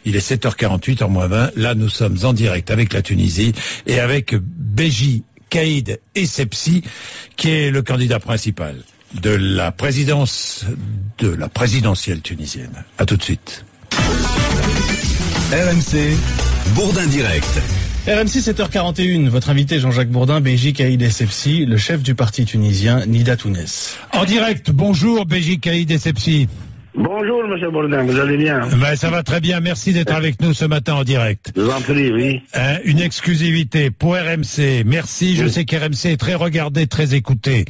Il est 7h48 en moins 20. Là, nous sommes en direct avec la Tunisie et avec Beji Caïd Essebsi, qui est le candidat principal de la présidentielle tunisienne. À tout de suite. RMC, Bourdin Direct. RMC 7h41, votre invité Jean-Jacques Bourdin, Beji Caïd Essebsi, le chef du parti tunisien Nida Tounes. En direct, bonjour Beji Caïd Essebsi. Bonjour, monsieur Bourdin, vous allez bien? Ça va très bien, merci d'être avec nous ce matin en direct. Je vous en prie, oui. Une exclusivité pour RMC, merci, oui. Je sais qu'RMC est très regardé, très écouté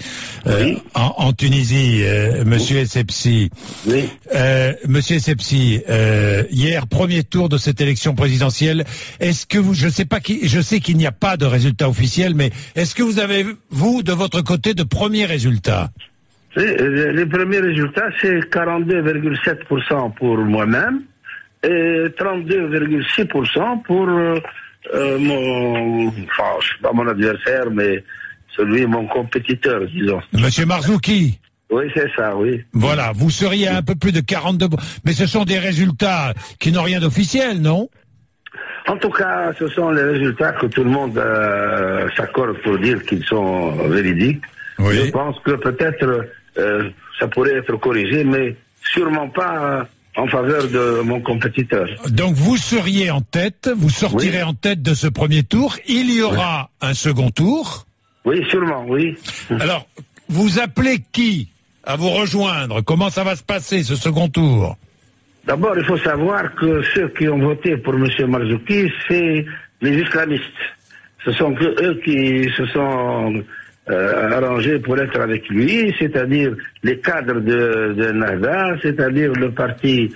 oui. en Tunisie, monsieur Essebsi. Oui. Monsieur Essebsi, hier, premier tour de cette élection présidentielle, est-ce que vous, je sais qu'il n'y a pas de résultat officiel, mais est-ce que vous avez, vous, de votre côté, de premiers résultats? Les premiers résultats, c'est 42,7% pour moi-même et 32,6% pour mon adversaire, mais mon compétiteur, disons. Monsieur Marzouki. Oui, c'est ça, oui. Voilà, vous seriez à un peu plus de 42%. Mais ce sont des résultats qui n'ont rien d'officiel, non? En tout cas, ce sont les résultats que tout le monde s'accorde pour dire qu'ils sont véridiques. Oui. Je pense que peut-être ça pourrait être corrigé, mais sûrement pas en faveur de mon compétiteur. Donc vous seriez en tête, vous sortirez en tête de ce premier tour. Il y aura un second tour. Oui, sûrement, oui. Alors, vous appelez qui à vous rejoindre? Comment ça va se passer, ce second tour? D'abord, il faut savoir que ceux qui ont voté pour M. Marzouki, c'est les islamistes. Ce sont eux qui se sont arrangés pour être avec lui, c'est-à-dire les cadres de Nahda, c'est-à-dire le parti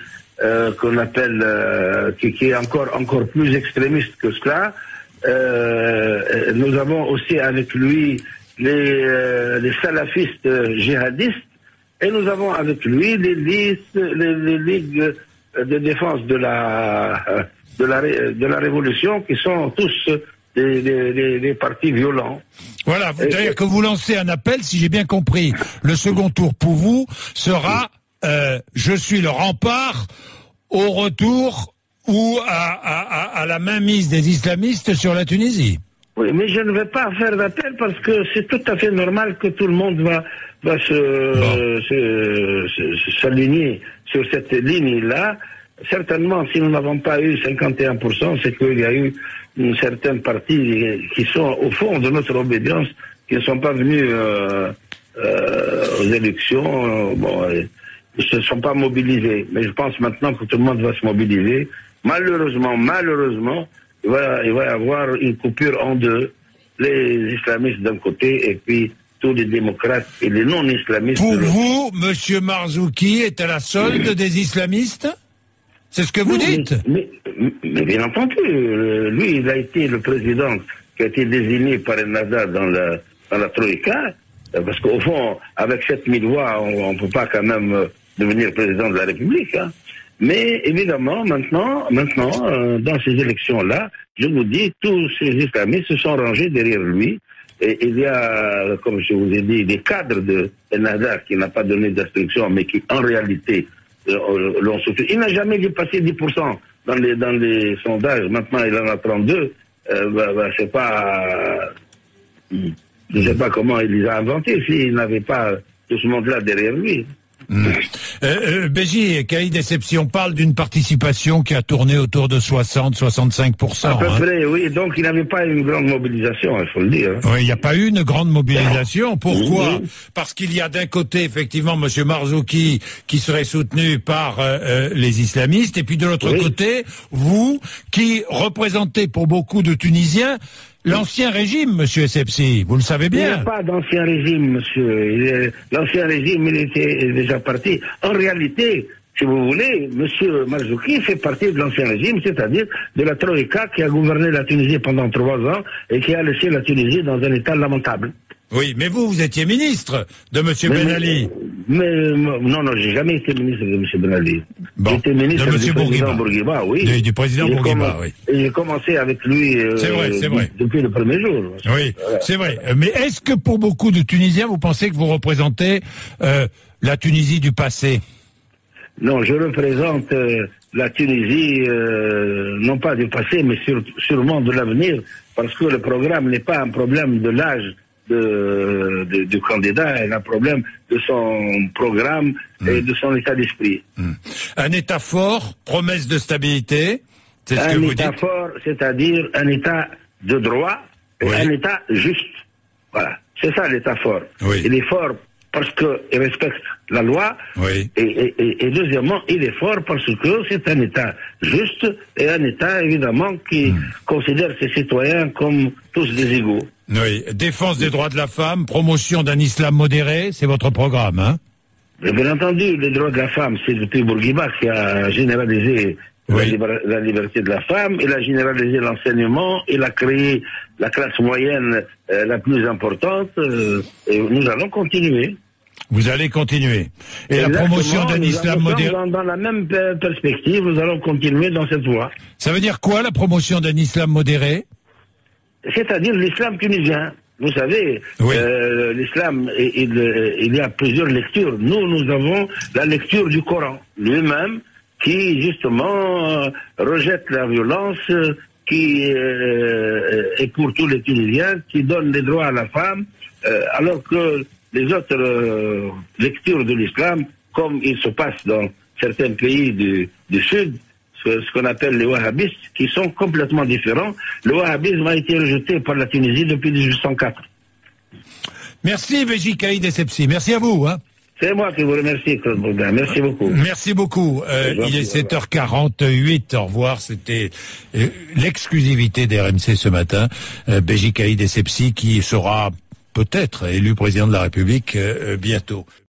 qu'on appelle, qui est encore plus extrémiste que cela. Nous avons aussi avec lui les salafistes djihadistes, et nous avons avec lui les ligues de défense de la révolution, qui sont tous des partis violents. Voilà, c'est-à-dire que vous lancez un appel, si j'ai bien compris. Le second tour pour vous sera je suis le rempart au retour ou à la mainmise des islamistes sur la Tunisie. Oui, mais je ne vais pas faire d'appel parce que c'est tout à fait normal que tout le monde va s'aligner sur cette ligne-là. Certainement, si nous n'avons pas eu 51%, c'est qu'il y a eu une certaine partie qui sont au fond de notre obédience, qui ne sont pas venus aux élections, ils ne se sont pas mobilisés. Mais je pense maintenant que tout le monde va se mobiliser. Malheureusement, il va y avoir une coupure en deux. Les islamistes d'un côté et puis tous les démocrates et les non-islamistes. Pour vous, monsieur Marzouki est à la solde des islamistes? C'est ce que vous dites? Mais bien entendu, lui, il a été le président qui a été désigné par Nahda dans la Troïka, parce qu'au fond, avec 7000 voix, on ne peut pas quand même devenir président de la République. Hein. Mais évidemment, maintenant, dans ces élections-là, je vous dis, tous ces islamistes se sont rangés derrière lui. Et il y a, comme je vous ai dit, des cadres de Nahda qui n'a pas donné d'instruction, mais qui, en réalité, l'ont soutenu. Il n'a jamais dépassé 10% dans les sondages. Maintenant, il en a 32. C'est pas... Je ne sais pas comment il les a inventés s'il n'avait pas tout ce monde-là derrière lui. Beji Caïd Essebsi, on parle d'une participation qui a tourné autour de 60-65%. À peu près, oui. Donc il n'avait pas une grande mobilisation, il faut le dire. Oui, il n'y a pas eu une grande mobilisation. Pourquoi? Parce qu'il y a d'un côté, effectivement, M. Marzouki, qui serait soutenu par les islamistes, et puis de l'autre côté, vous, qui représentez pour beaucoup de Tunisiens l'ancien régime, monsieur Essebsi, vous le savez bien. Il n'y a pas d'ancien régime, monsieur. L'ancien régime, il était déjà parti. En réalité, si vous voulez, monsieur Marzouki fait partie de l'ancien régime, c'est-à-dire de la Troïka qui a gouverné la Tunisie pendant 3 ans et qui a laissé la Tunisie dans un état lamentable. Oui, mais vous étiez ministre de M. Ben Ali. Non, j'ai jamais été ministre de M. Ben Ali. Bon, j'étais ministre de du président Bourguiba, oui. Du président Bourguiba, oui. Et j'ai commencé avec lui c'est vrai. Depuis le premier jour. Oui, c'est vrai. Mais est-ce que pour beaucoup de Tunisiens, vous pensez que vous représentez la Tunisie du passé? Non, je représente la Tunisie, non pas du passé, mais sûrement de l'avenir, parce que le programme n'est pas un problème de l'âge du candidat, il a un problème de son programme et de son état d'esprit. Un État fort, promesse de stabilité, c'est ce que vous dites. Un État fort, c'est-à-dire un État de droit et un État juste. Voilà, c'est ça l'État fort. Oui. Il est fort parce qu'il respecte la loi, et deuxièmement, il est fort parce que c'est un État juste et un État, évidemment, qui considère ses citoyens comme tous des égaux. Oui, défense des droits de la femme, promotion d'un islam modéré, c'est votre programme, hein? Bien entendu, les droits de la femme, c'est depuis Bourguiba qui a généralisé la liberté de la femme, il a généralisé l'enseignement, il a créé la classe moyenne la plus importante, et nous allons continuer. Vous allez continuer. Et la promotion d'un islam modéré... Dans la même perspective, nous allons continuer dans cette voie. Ça veut dire quoi, la promotion d'un islam modéré? C'est-à-dire l'islam tunisien. Vous savez, l'islam, il y a plusieurs lectures. Nous avons la lecture du Coran lui-même, qui justement rejette la violence, qui est pour tous les Tunisiens, qui donne les droits à la femme, alors que les autres lectures de l'islam, comme il se passe dans certains pays du Sud, ce qu'on appelle les wahhabistes, qui sont complètement différents. Le wahhabisme a été rejeté par la Tunisie depuis 1804. Merci Béji Caïd Essebsi, merci à vous. Hein. C'est moi qui vous remercie, Claude Bourdin. Merci beaucoup. Merci beaucoup. Il est 7h48. Au revoir. C'était l'exclusivité d'RMC ce matin. Béji Caïd Essebsi qui sera peut-être élu président de la République bientôt.